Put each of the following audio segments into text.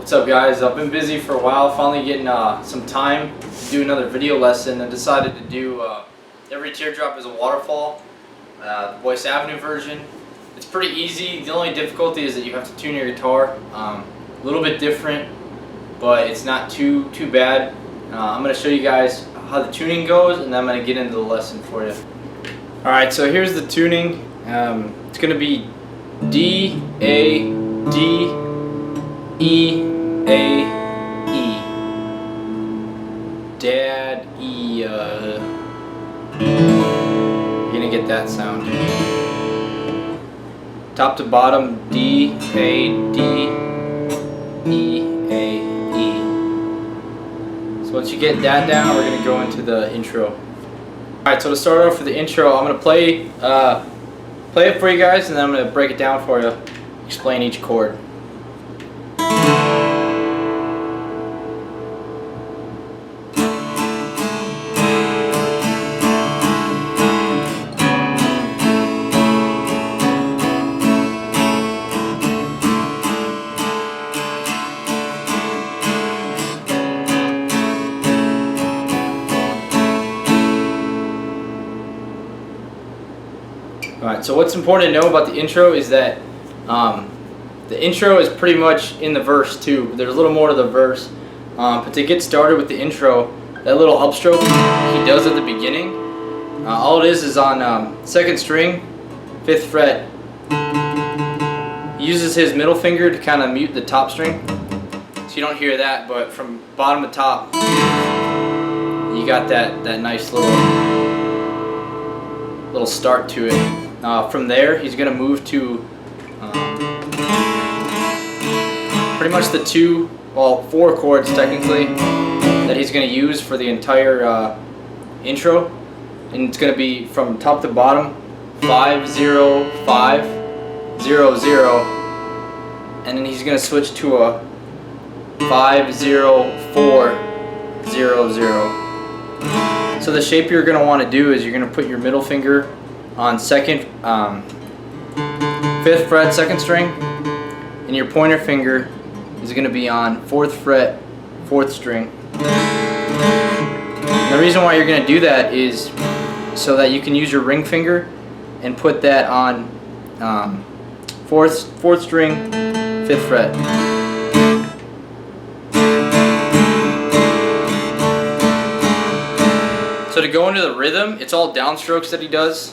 What's up, guys? I've been busy for a while, finally getting some time to do another video lesson, and decided to do every teardrop is a waterfall, the Boyce Avenue version. It's pretty easy. The only difficulty is that you have to tune your guitar. A little bit different, but it's not too bad. I'm going to show you guys how the tuning goes, and then I'm going to get into the lesson for you. Alright, so here's the tuning. It's going to be D, A, D, E, A, E. Dad, E, You're gonna get that sound. Top to bottom, D, A, D, E, A, E. So once you get that down, we're gonna go into the intro. Alright, so to start off with the intro, I'm gonna play it for you guys, and then I'm gonna break it down for you, explain each chord. Alright, so what's important to know about the intro is that the intro is pretty much in the verse too. There's a little more to the verse. But to get started with the intro, that little upstroke he does at the beginning, all it is on 2nd string, 5th fret. He uses his middle finger to kind of mute the top string, so you don't hear that, but from bottom to top, you got that nice little start to it. From there, he's going to move to pretty much the 4 chords technically that he's going to use for the entire intro, and it's going to be from top to bottom 5 0 5 0 0, and then he's going to switch to a 5 0 4 0 0. So the shape you're going to want to do is you're going to put your middle finger on 5th fret, 2nd string, and your pointer finger is going to be on 4th fret, 4th string. And the reason why you're going to do that is so that you can use your ring finger and put that on 4th string, 5th fret. So to go into the rhythm, it's all downstrokes that he does.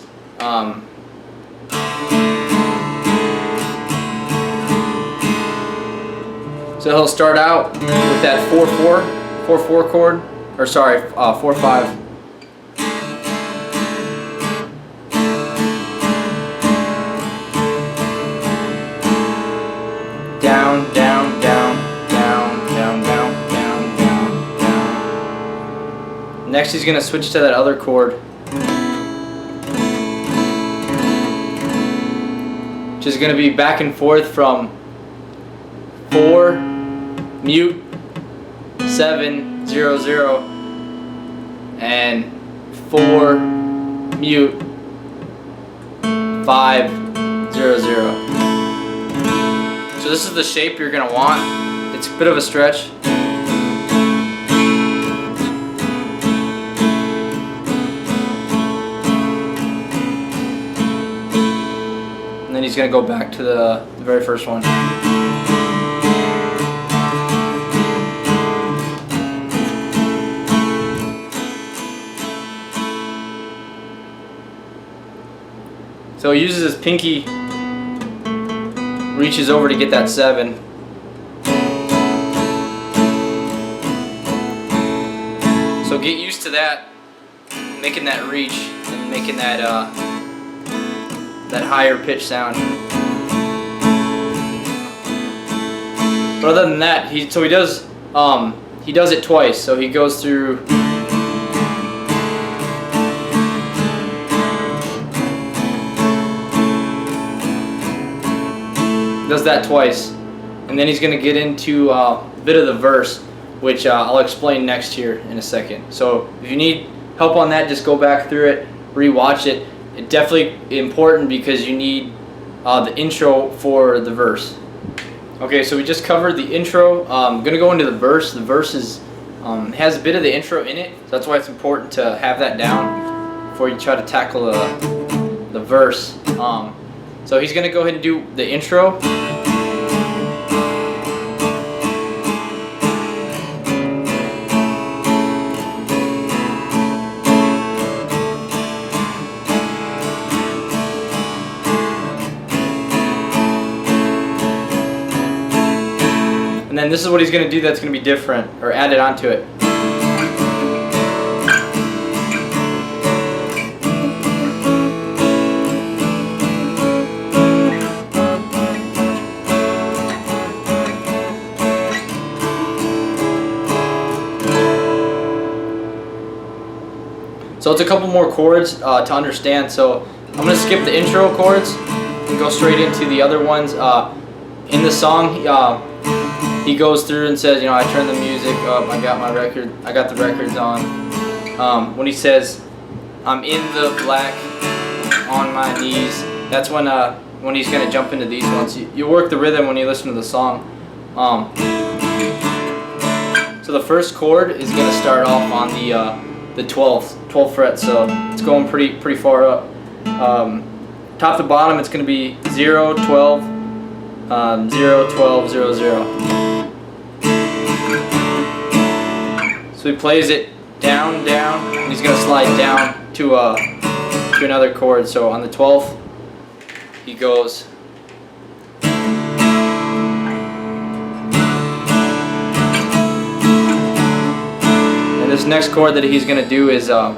So he'll start out with that 4/4 chord, or sorry, 4/5. Down, down, down, down, down, down, down, down, down. Next, he's gonna switch to that other chord, which is going to be back and forth from 4 mute 7 0 0 and 4 mute 5 0 0. So this is the shape you're going to want. It's a bit of a stretch. Then he's going to go back to the very first one. So he uses his pinky, reaches over to get that 7. So get used to that, making that reach and making that higher pitch sound. But other than that, he does it twice. So he goes through does that twice, and then he's going to get into a bit of the verse, which I'll explain next here in a second. So if you need help on that, just go back through it, rewatch it. It's definitely important because you need the intro for the verse. Okay, so we just covered the intro. I'm gonna go into the verse. The verse is has a bit of the intro in it, so that's why it's important to have that down before you try to tackle the verse. So he's gonna go ahead and do the intro. And then this is what he's going to do that's going to be different, or added onto it. So it's a couple more chords to understand. So I'm going to skip the intro chords and go straight into the other ones. In the song, he goes through and says, you know, I turn the music up, I got the records on. When he says, I'm in the black, on my knees, that's when he's going to jump into these ones. You work the rhythm when you listen to the song. So the first chord is going to start off on the 12th fret, so it's going pretty far up. Top to bottom, it's going to be 0, 12, 0, 12, 0, 0. So he plays it down, down, and he's going to slide down to another chord. So on the 12th, he goes. And this next chord that he's going to do is on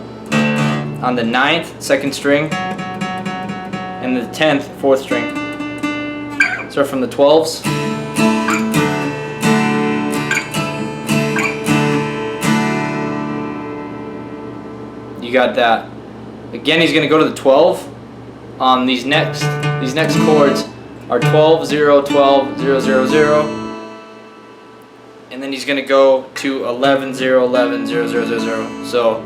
the 9th, 2nd string, and the 10th, 4th string. Start from the 12s. You got that. Again, he's going to go to the 12. These next chords are 12, 0, 12, 0, 0, 0. And then he's going to go to 11, 0, 11, 0, 0, 0, 0. So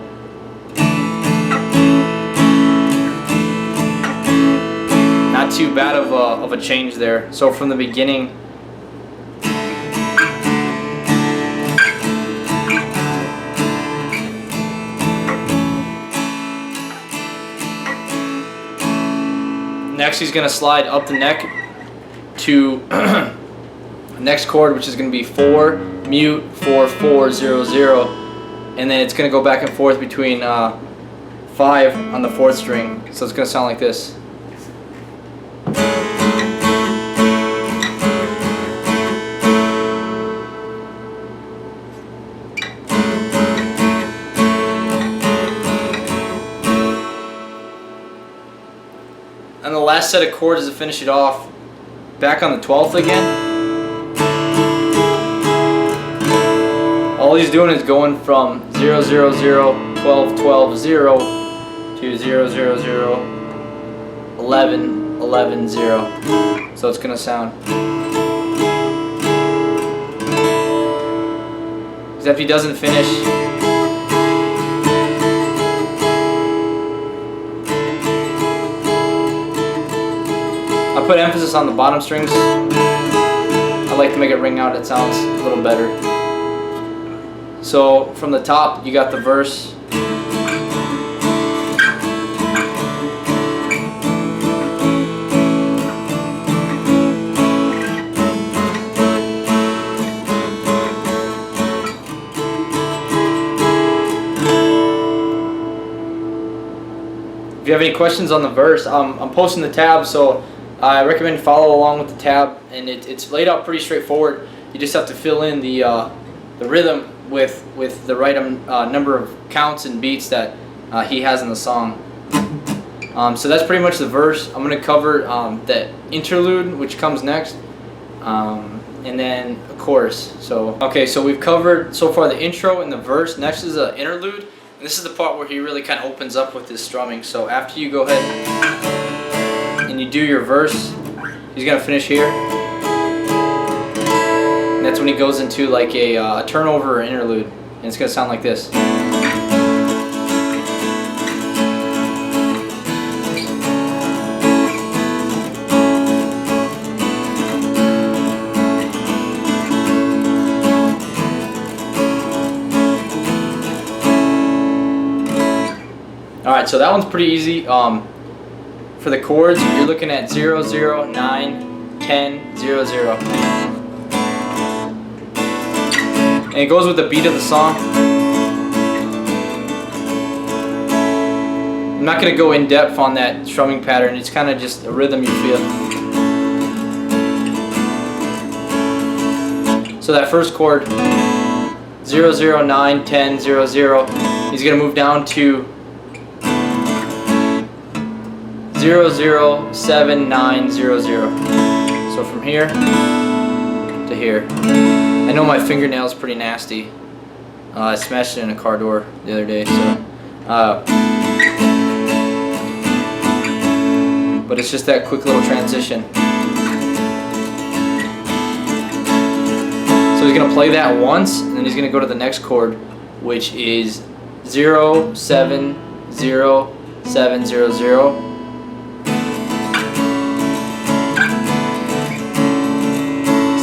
not too bad of a change there. So from the beginning, next he's going to slide up the neck to next chord, which is going to be 4, mute, 4, 4, 0, 0, and then it's going to go back and forth between 5 on the 4th string. So it's going to sound like this. And the last set of chords to finish it off, back on the 12th again. All he's doing is going from 0, 0, 0, 12, 12, 0 to 0, 0, 0, 11, 11, 0. So it's going to sound. Because if he doesn't finish, I put emphasis on the bottom strings. I like to make it ring out, it sounds a little better. So from the top, you got the verse. If you have any questions on the verse, I'm posting the tab, so I recommend follow along with the tab, and it's laid out pretty straightforward. You just have to fill in the rhythm with the right number of counts and beats that he has in the song. So that's pretty much the verse. I'm going to cover the interlude, which comes next, and then a chorus. So okay, so we've covered so far the intro and the verse. Next is the interlude, and this is the part where he really kind of opens up with his strumming. So after you go ahead and you do your verse, he's going to finish here. And that's when he goes into like a turnover or interlude. And it's going to sound like this. Alright, so that one's pretty easy. For the chords, you're looking at 0, 0, 9, 10, 0, 0. And it goes with the beat of the song. I'm not going to go in depth on that strumming pattern, it's kind of just a rhythm you feel. So that first chord, 0, 0, 9, 10, 0, 0, he's going to move down to 0, 0, 7, 9, 0, 0. So from here to here. I know my fingernail's pretty nasty. I smashed it in a car door the other day, so but it's just that quick little transition. So he's going to play that once, and then he's going to go to the next chord, which is 0, 7, 0, 7, 0, 0.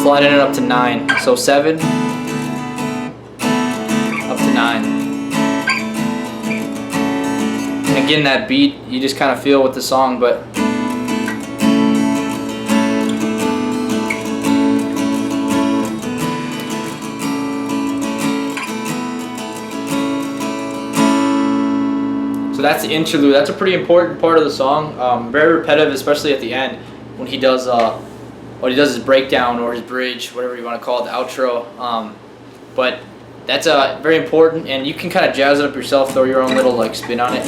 Sliding it up to 9. So 7, up to 9. And again, that beat, you just kind of feel with the song, but so that's the interlude. That's a pretty important part of the song. Very repetitive, especially at the end when he does what he does is breakdown or his bridge, whatever you want to call it, the outro. But that's very important, and you can kind of jazz it up yourself, throw your own little like spin on it.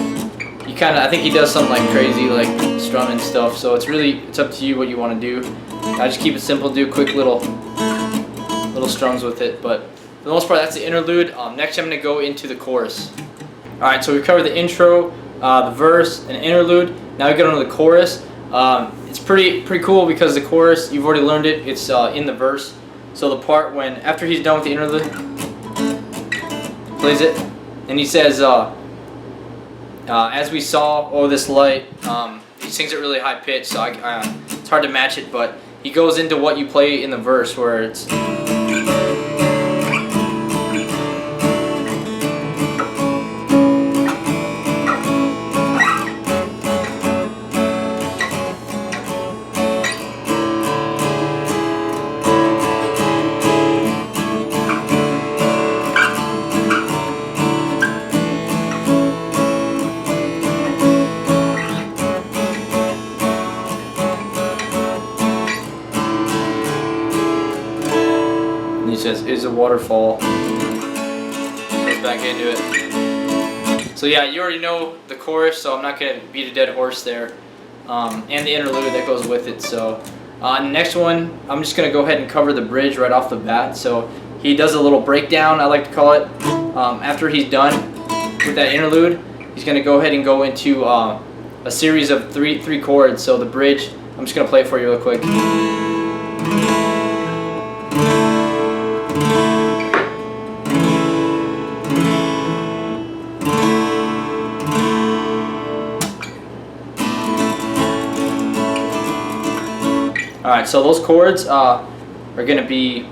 You kind of, I think he does something like crazy, like strumming stuff. So it's up to you what you want to do. I just keep it simple, do quick little strums with it. But for the most part, that's the interlude. Next, I'm going to go into the chorus. All right, so we covered the intro, the verse, and interlude. Now we get on to the chorus. It's pretty cool because the chorus, you've already learned it, it's in the verse. So the part when, after he's done with the interlude, plays it, and he says, as we saw, oh this light, he sings it really high pitch, so it's hard to match it, but he goes into what you play in the verse where it's... He says, is a waterfall. Goes back into it. So yeah, you already know the chorus, so I'm not going to beat a dead horse there. And the interlude that goes with it. So next one, I'm just going to go ahead and cover the bridge right off the bat. So he does a little breakdown, I like to call it. After he's done with that interlude, he's going to go ahead and go into a series of three chords. So the bridge, I'm just going to play it for you real quick. Alright, so those chords are going to be,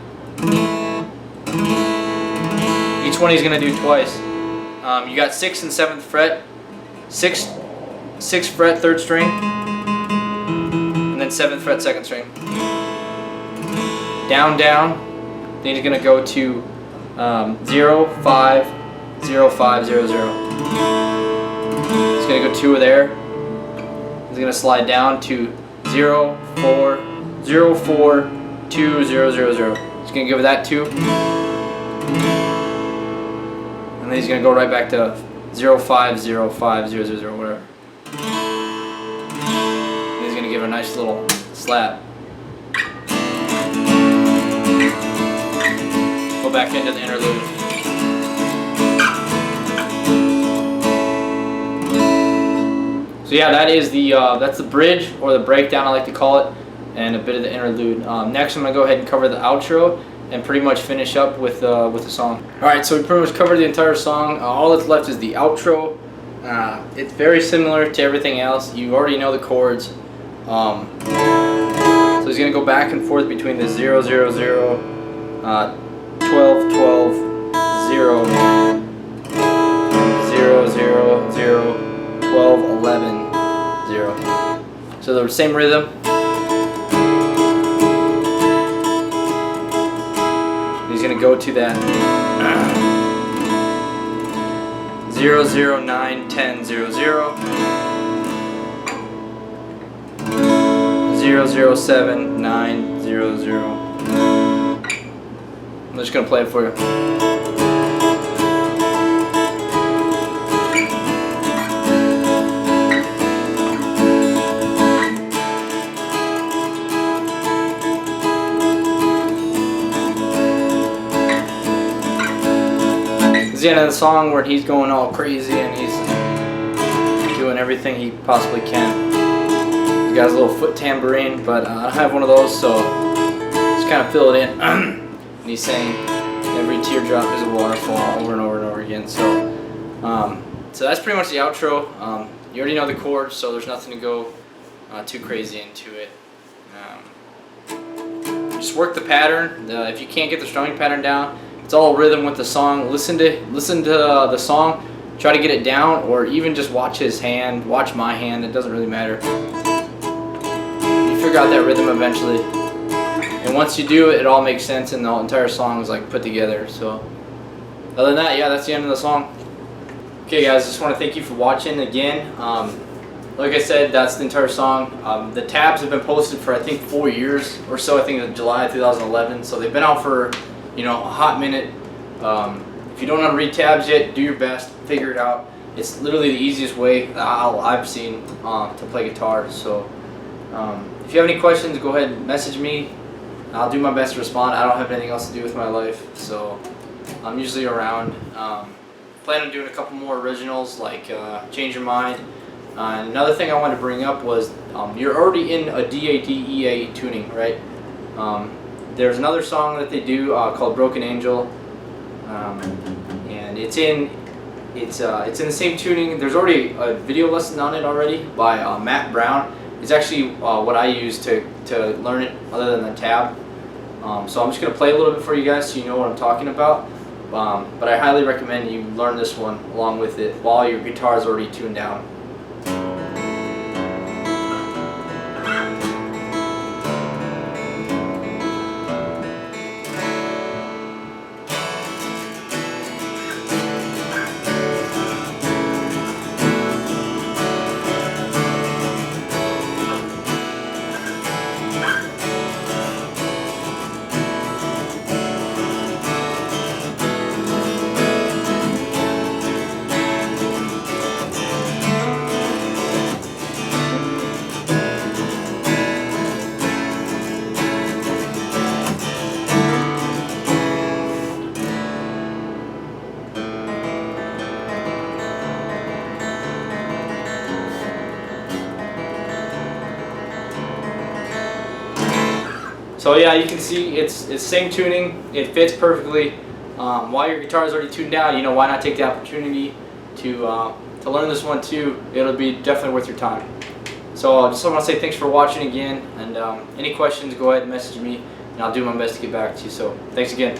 each one he's going to do twice. You got 6th and 7th fret, 6th fret 3rd string, and then 7th fret 2nd string. Down, down, then he's going to go to 0, 5, 0, 5, 0, 0. He's going to go 2 there. He's going to slide down to 0, 4, 0, 4, 2, 0, 0, 0. He's going to give it that 2. And then he's going to go right back to 0, 5, 0, 5, 0, 0, 0, whatever. And he's going to give a nice little slap. Go back into the interlude. So yeah, that is that's the bridge, or the breakdown I like to call it, and a bit of the interlude. Next I'm going to go ahead and cover the outro and pretty much finish up with the song. Alright, so we pretty much covered the entire song. All that's left is the outro. It's very similar to everything else. You already know the chords. So he's going to go back and forth between the 0, 0, 0, 12, 12, 0, 0, 0, 0, 12, 11, 0. So the same rhythm. He's going to go to that 0, 0, 9, 10, 0, 0. 0, 0, 7, 9, 0, 0. I'm just going to play it for you. This is the end of the song where he's going all crazy and he's doing everything he possibly can. He got his little foot tambourine, but I don't have one of those, so just kind of fill it in. And he's saying every teardrop is a waterfall over and over and over again. So that's pretty much the outro. You already know the chords, so there's nothing to go too crazy into it. Just work the pattern. If you can't get the strumming pattern down, it's all rhythm with the song. Listen to the song, try to get it down, or even just watch his hand, watch my hand. It doesn't really matter. You figure out that rhythm eventually, and once you do, it all makes sense, and the entire song is like put together. So, other than that, yeah, that's the end of the song. Okay, guys, just want to thank you for watching again. Like I said, that's the entire song. The tabs have been posted for I think 4 years or so. I think in July 2011. So they've been out for a hot minute. If you don't know how to read tabs yet, do your best, figure it out. It's literally the easiest way I've seen to play guitar. So if you have any questions, go ahead and message me. I'll do my best to respond. I don't have anything else to do with my life, so I'm usually around. Plan on doing a couple more originals, like Change Your Mind. Another thing I wanted to bring up was you're already in a D-A-D-E-A tuning, right? There's another song that they do called Broken Angel, and it's in the same tuning. There's already a video lesson on it already by Matt Brown. It's actually what I use to learn it, other than the tab. So I'm just going to play a little bit for you guys so you know what I'm talking about. But I highly recommend you learn this one along with it while your guitar is already tuned down. So yeah, you can see it's same tuning. It fits perfectly. While your guitar is already tuned down, why not take the opportunity to learn this one too? It'll be definitely worth your time. So I just want to say thanks for watching again, and any questions, go ahead and message me, and I'll do my best to get back to you. So thanks again.